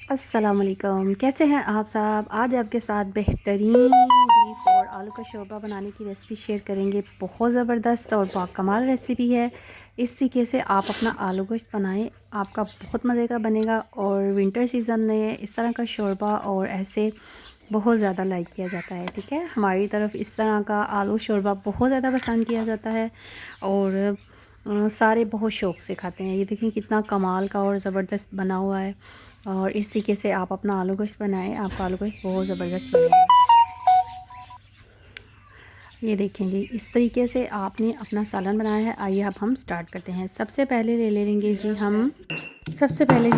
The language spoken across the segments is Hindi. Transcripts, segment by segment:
अस्सलामुअलैकुम, कैसे हैं आप सब। आज आपके साथ बेहतरीन बीफ और आलू का शोरबा बनाने की रेसिपी शेयर करेंगे। बहुत ज़बरदस्त और बाकमाल रेसिपी है। इस तरीके से आप अपना आलू गोश्त बनाएं, आपका बहुत मज़े का बनेगा। और विंटर सीज़न में इस तरह का शोरबा और ऐसे बहुत ज़्यादा लाइक किया जाता है। ठीक है, हमारी तरफ इस तरह का आलू शोरबा बहुत ज़्यादा पसंद किया जाता है और सारे बहुत शौक़ से खाते हैं। ये देखें कितना कमाल का और ज़बरदस्त बना हुआ है। और इस तरीके से आप अपना आलू गोश्त बनाएं, आपका आलू गोश्त बहुत ज़बरदस्त बनेगा। ये देखें जी, इस तरीके से आपने अपना सालन बनाया है। आइए अब हम स्टार्ट करते हैं। सबसे पहले ले लेंगे जी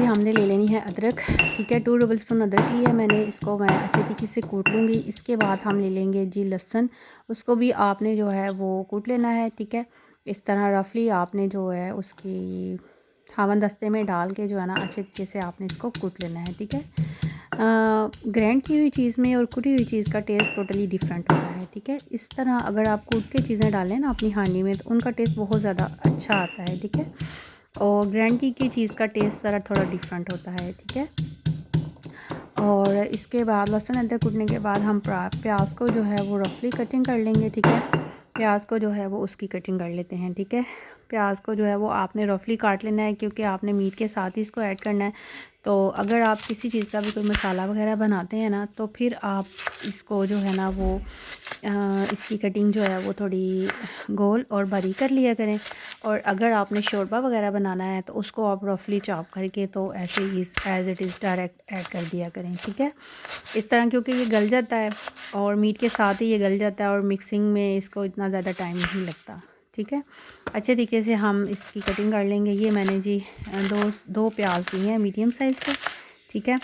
हमने ले लेनी है अदरक। ठीक है, 2 टेबल स्पून अदरक लिया है मैंने। इसको मैं अच्छे तरीके से कूट लूँगी। इसके बाद हम ले लेंगे जी लहसुन। उसको भी आपने जो है वो कूट लेना है। ठीक है, इस तरह रफली आपने जो है उसकी हावन दस्ते में डाल के जो है ना अच्छे तरीके से आपने इसको कूट लेना है। ठीक है, ग्राइंड की हुई चीज़ में और कुटी हुई चीज़ का टेस्ट टोटली डिफरेंट होता है। ठीक है, इस तरह अगर आप कूट के चीज़ें डालें ना अपनी हांडी में तो उनका टेस्ट बहुत ज़्यादा अच्छा आता है। ठीक है, और ग्राइंड की चीज़ का टेस्ट ज़रा थोड़ा डिफरेंट होता है। ठीक है, और इसके बाद लहसुन अदरक कूटने के बाद हम प्याज को जो है वो रफली कटिंग कर लेंगे। ठीक है, प्याज को जो है वो उसकी कटिंग कर लेते हैं। ठीक है, प्याज को जो है वो आपने रफली काट लेना है क्योंकि आपने मीट के साथ ही इसको ऐड करना है। तो अगर आप किसी चीज़ का भी कोई मसाला वगैरह बनाते हैं ना तो फिर आप इसको जो है ना वो इसकी कटिंग जो है वो थोड़ी गोल और बारीक कर लिया करें। और अगर आपने शोरबा वगैरह बनाना है तो उसको आप रफली चॉप करके तो ऐसे ही as it is direct add कर दिया करें। ठीक है, इस तरह क्योंकि ये गल जाता है और मीट के साथ ही ये गल जाता है और मिक्सिंग में इसको इतना ज़्यादा टाइम नहीं लगता। ठीक है, अच्छे तरीके से हम इसकी कटिंग कर लेंगे। ये मैंने जी दो प्याज लिए हैं मीडियम साइज़ के। ठीक है,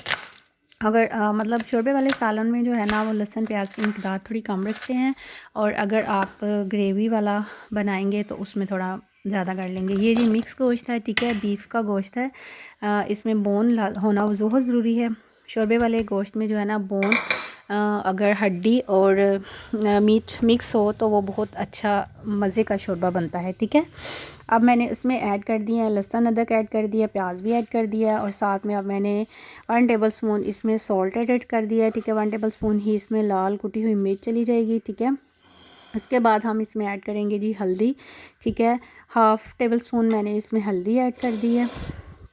अगर मतलब शोरबे वाले सालन में जो है ना वो लहसुन प्याज की मिकदार थोड़ी कम रखते हैं और अगर आप ग्रेवी वाला बनाएंगे तो उसमें थोड़ा ज़्यादा कर लेंगे। ये जी मिक्स गोश्त है। ठीक है, बीफ का गोश्त है। इसमें बोन होना बहुत ज़रूरी है। शोरबे वाले गोश्त में जो है ना बोन अगर हड्डी और मीट मिक्स हो तो वो बहुत अच्छा मज़े का शोरबा बनता है। ठीक है, अब मैंने उसमें ऐड कर दिया है लहसुन अदरक ऐड कर दिया, प्याज भी ऐड कर दिया और साथ में अब मैंने 1 टेबल स्पून इसमें सॉल्ट ऐड कर दिया है। ठीक है, 1 टेबल स्पून ही इसमें लाल कुटी हुई मिर्च चली जाएगी। ठीक है, उसके बाद हम इसमें ऐड करेंगे जी हल्दी। ठीक है, 1/2 टेबल स्पून मैंने इसमें हल्दी ऐड कर दी है।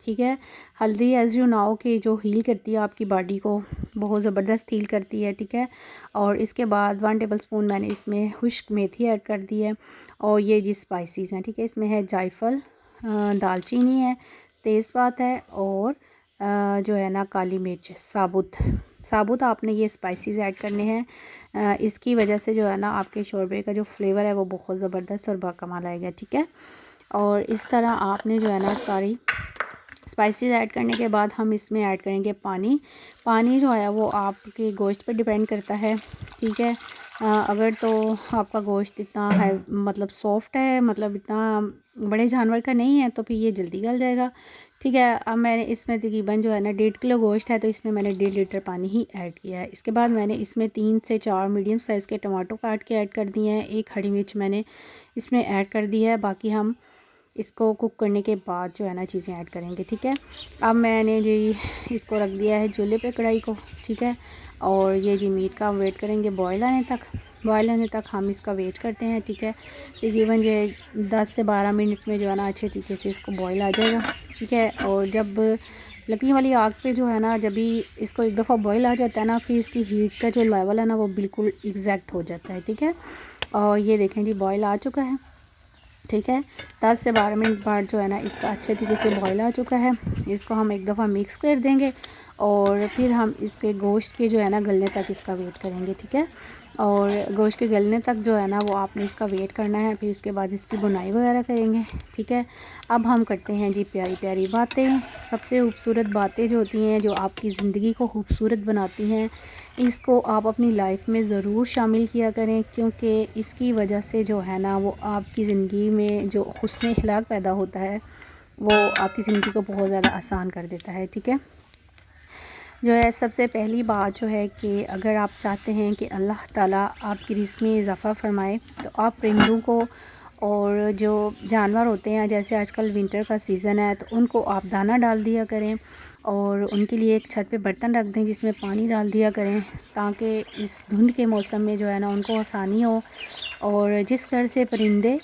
ठीक है, हल्दी एज़ यू नाउ कि जो हील करती है आपकी बॉडी को, बहुत ज़बरदस्त हील करती है। ठीक है, और इसके बाद 1 टेबल स्पून मैंने इसमें खुश्क मेथी ऐड कर दी है और ये जी स्पाइसेस हैं। ठीक है, इसमें है जायफल, दालचीनी है, तेज़पात है और जो है ना काली मिर्च साबुत आपने ये स्पाइसेस ऐड करने हैं। इसकी वजह से जो है ना आपके शोरबे का जो फ्लेवर है वो बहुत ज़बरदस्त और बाकमाल आएगा। ठीक है, और इस तरह आपने जो है ना सारी स्पाइसेस ऐड करने के बाद हम इसमें ऐड करेंगे पानी। पानी जो है वो आपके गोश्त पर डिपेंड करता है। ठीक है, अगर तो आपका गोश्त इतना है मतलब सॉफ्ट है, मतलब इतना बड़े जानवर का नहीं है तो फिर ये जल्दी गल जाएगा। ठीक है, अब मैंने इसमें तकरीबन जो है ना 1.5 किलो गोश्त है तो इसमें मैंने 1.5 लीटर पानी ही ऐड किया है। इसके बाद मैंने इसमें 3 से 4 मीडियम साइज़ के टमाटो काट के ऐड कर दिए हैं। 1 हरी मिर्च मैंने इसमें ऐड कर दी है। बाकी हम इसको कुक करने के बाद जो है ना चीज़ें ऐड करेंगे। ठीक है, अब मैंने जी इसको रख दिया है चूल्हे पे कढ़ाई को। ठीक है, और ये जी मीट का हम वेट करेंगे बॉयल आने तक हम इसका वेट करते हैं। ठीक है, तकरीबन जो 10 से 12 मिनट में जो है ना अच्छे तरीके से इसको बॉयल आ जाएगा। ठीक है, और जब लकड़ी वाली आग पे जो है ना जब भी इसको एक दफ़ा बॉयल आ जाता है ना फिर इसकी हीट का जो लेवल है ना वो बिल्कुल एग्जैक्ट हो जाता है। ठीक है, और ये देखें जी बॉयल आ चुका है। ठीक है, 10 से 12 मिनट बाद जो है ना इसका अच्छे तरीके से बॉयल आ चुका है। इसको हम एक दफ़ा मिक्स कर देंगे और फिर हम इसके गोश्त के जो है ना गलने तक इसका वेट करेंगे। ठीक है, और गोश्त के गलने तक जो है ना वो आपने इसका वेट करना है। फिर इसके बाद इसकी बुनाई वगैरह करेंगे। ठीक है, अब हम करते हैं जी प्यारी प्यारी बातें। सबसे खूबसूरत बातें जो होती हैं जो आपकी ज़िंदगी को खूबसूरत बनाती हैं, इसको आप अपनी लाइफ में ज़रूर शामिल किया करें क्योंकि इसकी वजह से जो है ना वो आपकी ज़िंदगी में जो हुस्न अखलाक पैदा होता है वो आपकी ज़िंदगी को बहुत ज़्यादा आसान कर देता है। ठीक है, जो है सबसे पहली बात जो है कि अगर आप चाहते हैं कि अल्लाह ताला आपकी रिज़्क़ में इजाफ़ा फ़रमाए तो आप परिंदों को और जो जानवर होते हैं जैसे आजकल विंटर का सीज़न है तो उनको आप दाना डाल दिया करें और उनके लिए एक छत पे बर्तन रख दें जिसमें पानी डाल दिया करें, ताकि इस धुंध के मौसम में जो है ना उनको आसानी हो। और जिस घर से परिंदे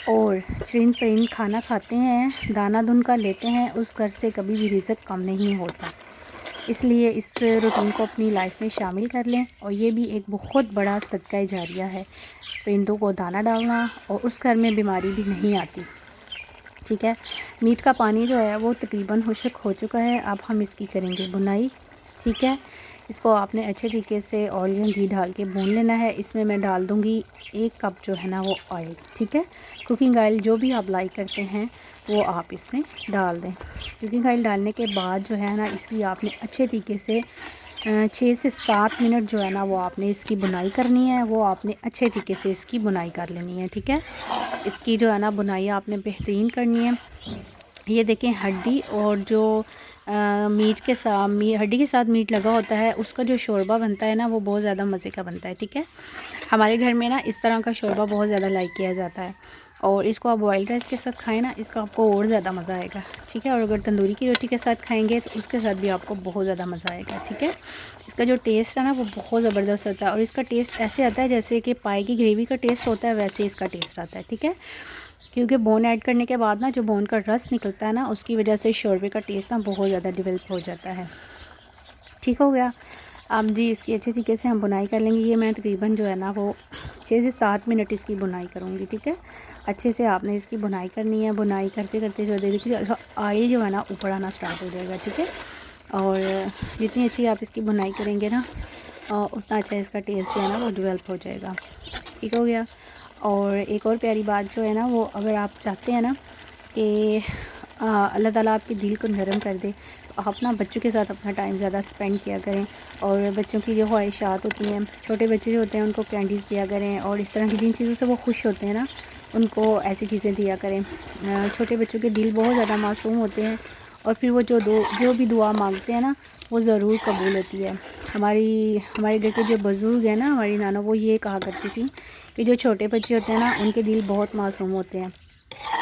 और चरिंद परिंद खाना खाते हैं, दाना धुन का लेते हैं, उस घर से कभी भी रिज़्क कम नहीं होता। इसलिए इस रूटीन को अपनी लाइफ में शामिल कर लें, और ये भी एक बहुत बड़ा सदका जारिया है, परिंदों को दाना डालना, और उस घर में बीमारी भी नहीं आती। ठीक है, मीट का पानी जो है वो तकरीबन खुश्क हो चुका है। अब हम इसकी करेंगे बुनाई। ठीक है, इसको आपने अच्छे तरीके से ऑयल या घी डाल के भून लेना है। इसमें मैं डाल दूँगी 1 कप जो है ना वो ऑयल। ठीक है, कुकिंग ऑयल जो भी आप लाइक करते हैं वो आप इसमें डाल दें। कुकिंग ऑयल डालने के बाद जो है ना इसकी आपने अच्छे तरीके से 6 से 7 मिनट जो है ना वो आपने इसकी बुनाई करनी है। वो आपने अच्छे तरीके से इसकी बुनाई कर लेनी है। ठीक है, इसकी जो है ना बुनाई आपने बेहतरीन करनी है। ये देखें, हड्डी और जो मीट के साथ हड्डी के साथ मीट लगा होता है, उसका जो शोरबा बनता है ना वो बहुत ज़्यादा मज़े का बनता है। ठीक है, हमारे घर में ना इस तरह का शोरबा बहुत ज़्यादा लाइक किया जाता है, और इसको आप बॉयल राइस के साथ खाएं ना, इसका आपको और ज़्यादा मज़ा आएगा। ठीक है, और अगर तंदूरी की रोटी के साथ खाएंगे तो उसके साथ भी आपको बहुत ज़्यादा मज़ा आएगा। ठीक है, इसका जो टेस्ट है ना वो बहुत ज़बरदस्त होता है, और इसका टेस्ट ऐसे आता है जैसे कि पाए की ग्रेवी का टेस्ट होता है, वैसे इसका टेस्ट आता है। ठीक है, क्योंकि बोन ऐड करने के बाद ना जो बोन का रस निकलता है ना, उसकी वजह से शोरबे का टेस्ट ना बहुत ज़्यादा डेवलप हो जाता है। ठीक हो गया। अब जी इसकी अच्छे तरीके से हम बुनाई कर लेंगे। ये मैं तकरीबन जो है ना वो 6 से 7 मिनट इसकी बुनाई करूँगी। ठीक है, अच्छे से आपने इसकी बुनाई करनी है। बुनाई करते करते जो देखिए ऑयल जो है ना ऊपर आना स्टार्ट हो जाएगा। ठीक है, और जितनी अच्छी आप इसकी बुनाई करेंगे ना उतना अच्छा इसका टेस्ट जो है ना वो डेवलप हो जाएगा। ठीक हो गया। और एक और प्यारी बात जो है ना वो, अगर आप चाहते हैं ना कि अल्लाह ताला आपके दिल को नरम कर दे, तो आप ना बच्चों के साथ अपना टाइम ज़्यादा स्पेंड किया करें। और बच्चों की जो ख्वाहिशात होती हैं, छोटे बच्चे जो होते हैं उनको कैंडीज़ दिया करें, और इस तरह की जिन चीज़ों से वो खुश होते हैं ना उनको ऐसी चीज़ें दिया करें। छोटे बच्चों के दिल बहुत ज़्यादा मासूम होते हैं, और फिर वो जो भी दुआ मांगते हैं ना वो ज़रूर कबूल होती है। हमारे घर के जो बुज़ुर्ग हैं ना, हमारी नाना, वो ये कहा करती थी कि जो छोटे बच्चे होते हैं ना उनके दिल बहुत मासूम होते हैं।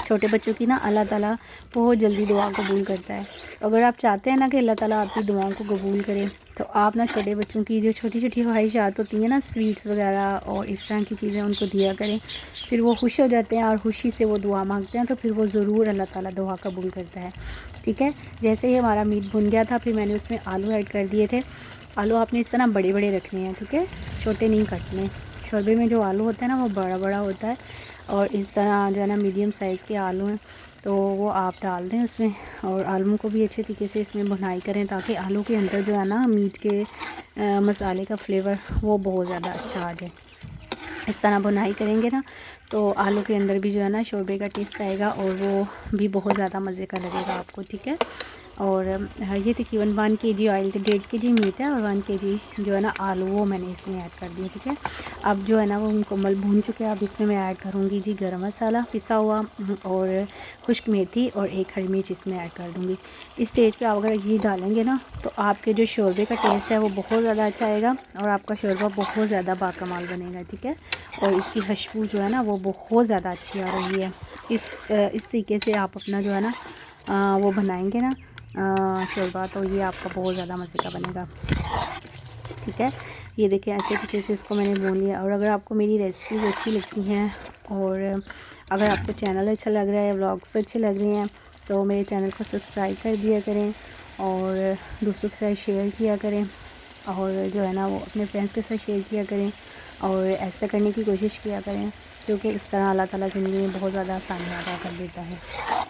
छोटे बच्चों की ना अल्लाह ताला बहुत जल्दी दुआ कबूल करता है। तो अगर आप चाहते हैं ना कि अल्लाह ताला आपकी दुआओं को कबूल करे, तो आप ना छोटे बच्चों की जो छोटी छोटी ख्वाहिशात होती हैं ना, स्वीट्स वगैरह और इस तरह की चीज़ें उनको दिया करें। फिर वो खुश हो जाते हैं, और खुशी से वो दुआ मांगते हैं, तो फिर वो ज़रूर अल्लाह ताला दुआ कबूल करता है। ठीक है, जैसे ही हमारा मीट भुन गया था, फिर मैंने उसमें आलू ऐड कर दिए थे। आलू आपने इस तरह बड़े बड़े रखने हैं। ठीक है, छोटे नहीं काटने। शोरबे में जो आलू होता है ना वो बड़ा बड़ा होता है, और इस तरह जो है ना मीडियम साइज़ के आलू हैं, तो वो आप डाल दें उसमें। और आलू को भी अच्छे तरीके से इसमें भुनाई करें, ताकि आलू के अंदर जो है ना मीट के मसाले का फ्लेवर वो बहुत ज़्यादा अच्छा आ जाए। इस तरह बुनाई करेंगे ना तो आलू के अंदर भी जो है ना शोरबे का टेस्ट आएगा, और वो भी बहुत ज़्यादा मज़े का लगेगा आपको। ठीक है, और ये तकरीबन 1 kg ऑयल, 1.5 kg मीट है, और 1 kg जो है ना आलू वो मैंने इसमें ऐड कर दिया। ठीक है, अब जो है ना वो मुकम्मल भून चुके हैं। अब इसमें मैं ऐड करूँगी जी गरम मसाला पिसा हुआ, और खुश्क मेथी, और 1 हरी मिर्च इसमें ऐड कर दूँगी। इस स्टेज पे आप अगर ये डालेंगे ना तो आपके जो शोरबे का टेस्ट है वो बहुत ज़्यादा अच्छा आएगा, और आपका शोरबा बहुत ज़्यादा बाकमाल बनेगा। ठीक है, और इसकी खुशबू जो है ना वो बहुत ज़्यादा अच्छी आ रही है। इस तरीके से आप अपना जो है ना वो बनाएंगे ना शोरबा, तो ये आपका बहुत ज़्यादा मज़े का बनेगा। ठीक है, ये देखिए अच्छे तरीके से इसको मैंने भून लिया। और अगर आपको मेरी रेसिपीज़ अच्छी लगती हैं, और अगर आपको चैनल अच्छा लग रहा है, व्लॉग्स अच्छे लग रहे हैं, तो मेरे चैनल को सब्सक्राइब कर दिया करें, और दूसरों के साथ शेयर किया करें, और जो है ना वो अपने फ्रेंड्स के साथ शेयर किया करें, और ऐसा करने की कोशिश किया करें, क्योंकि इस तरह अल्लाह ताला ज़िंदगी में बहुत ज़्यादा आसानी अदा कर देता है।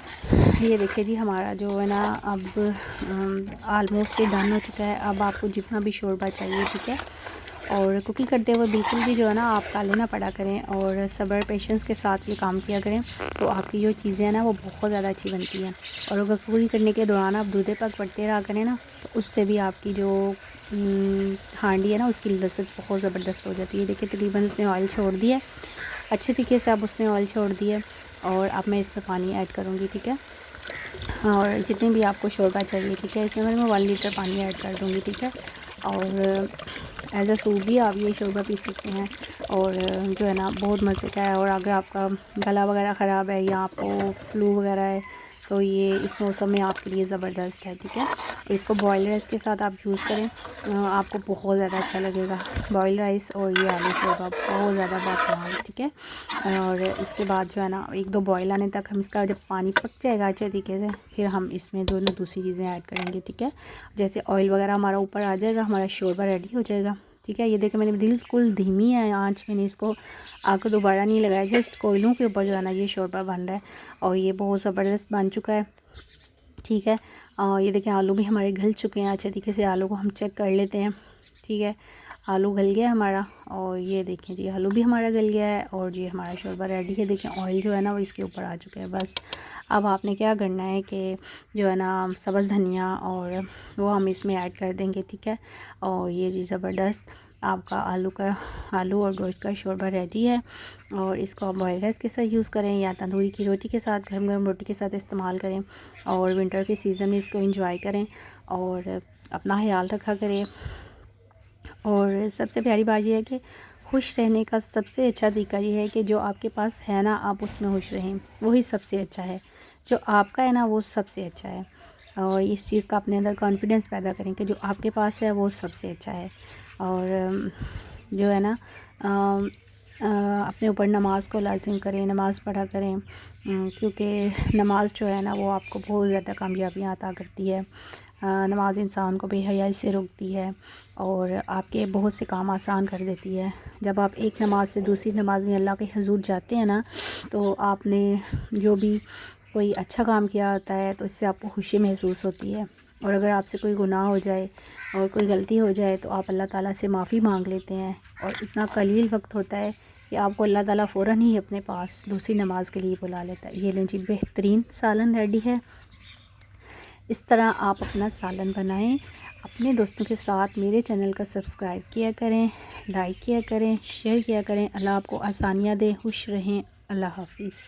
ये देखिए जी हमारा जो है ना अब आलमोस्ट ये डन हो चुका है। अब आपको जितना भी शोरबा चाहिए, ठीक है, और कुकिंग करते हुए बिल्कुल भी जो है ना आप काले ना पड़ा करें, और सब्र पेशेंस के साथ ये काम किया करें, तो आपकी जो चीज़ें हैं ना वो बहुत ज़्यादा अच्छी बनती हैं। और अगर कुकिंग करने के दौरान आप दूधे पक पड़ते रहा करें ना, तो उससे भी आपकी जो हांडी है ना उसकी लज़्ज़त बहुत ज़बरदस्त हो जाती है। देखिए तकरीबन उसने ऑयल छोड़ दिया, अच्छे तरीके से अब उसने ऑयल छोड़ दिया, और अब मैं इसमें पानी ऐड करूँगी। ठीक है, और जितनी भी आपको शोरबा चाहिए, ठीक है, इसमें मैं 1 लीटर पानी ऐड कर दूँगी। ठीक है, और एज़ अ सूप भी आप ये शोरबा पी सकते हैं, और जो है ना बहुत मज़े का है। और अगर आपका गला वगैरह ख़राब है, या आपको फ्लू वगैरह है, तो ये इस मौसम में आपके लिए ज़बरदस्त है, ठीक है। और इसको बॉयल राइस के साथ आप यूज़ करें, आपको बहुत ज़्यादा अच्छा लगेगा। बॉयल राइस और ये आलू शोरबा बहुत ज़्यादा बाकमाल, ठीक है। और इसके बाद जो है ना 1-2 बॉयल आने तक हम इसका, जब पानी पक जाएगा अच्छे तरीके से, फिर हम इसमें दोनों दूसरी चीज़ें ऐड करेंगे, ठीक है। जैसे ऑयल वगैरह हमारा ऊपर आ जाएगा, हमारा शोरबा रेडी हो जाएगा, ठीक है। ये देखिए मैंने बिल्कुल धीमी है आँच, मैंने इसको आग को दोबारा नहीं लगाया, जस्ट कोयलों के ऊपर जो है ना ये शोरबा बन रहा है और ये बहुत ज़बरदस्त बन चुका है, ठीक है। और ये देखिए आलू भी हमारे गल चुके हैं अच्छे तरीके से। आलू को हम चेक कर लेते हैं, ठीक है। आलू गल गया हमारा और ये देखें जी आलू भी हमारा गल गया है और ये हमारा शोरबा रेडी है। देखें ऑयल जो है ना वो इसके ऊपर आ चुका है। बस अब आपने क्या करना है कि जो है ना सब्ज़ धनिया और वो हम इसमें ऐड कर देंगे, ठीक है। और ये जी ज़बरदस्त आपका आलू और गोश्त का शोरबा रेडी है। और इसको आप बॉयल राइस के साथ यूज़ करें या तंदूरी की रोटी के साथ, गर्म गर्म रोटी के साथ इस्तेमाल करें। और विंटर के सीज़न में इसको एंजॉय करें और अपना ख्याल रखा करें। और सबसे प्यारी बात यह है कि खुश रहने का सबसे अच्छा तरीका ये है कि जो आपके पास है ना आप उसमें खुश रहें, वही सबसे अच्छा है। जो आपका है ना वो सबसे अच्छा है। और इस चीज़ का अपने अंदर कॉन्फिडेंस पैदा करें कि जो आपके पास है वो सबसे अच्छा है। और जो है ना अपने ऊपर नमाज़ को लाज़िम करें, नमाज़ पढ़ा करें, क्योंकि नमाज़ जो है ना वो आपको बहुत ज़्यादा कामयाबियाँ अता करती है। नमाज़ इंसान को बेहयाई से रोकती है और आपके बहुत से काम आसान कर देती है। जब आप एक नमाज़ से दूसरी नमाज़ में अल्लाह के हुज़ूर जाते हैं ना, तो आपने जो भी कोई अच्छा काम किया होता है तो इससे आपको खुशी महसूस होती है। और अगर आपसे कोई गुनाह हो जाए और कोई गलती हो जाए तो आप अल्लाह ताला से माफ़ी मांग लेते हैं और इतना कलील वक्त होता है कि आपको अल्लाह ताला फ़ौरन ही अपने पास दूसरी नमाज के लिए बुला लेता है। ये लें जी बेहतरीन सालन रेडी है। इस तरह आप अपना सालन बनाएं, अपने दोस्तों के साथ मेरे चैनल का सब्सक्राइब किया करें, लाइक किया करें, शेयर किया करें। अल्लाह आपको आसानियाँ दे, खुश रहें। अल्लाह हाफ़िज़।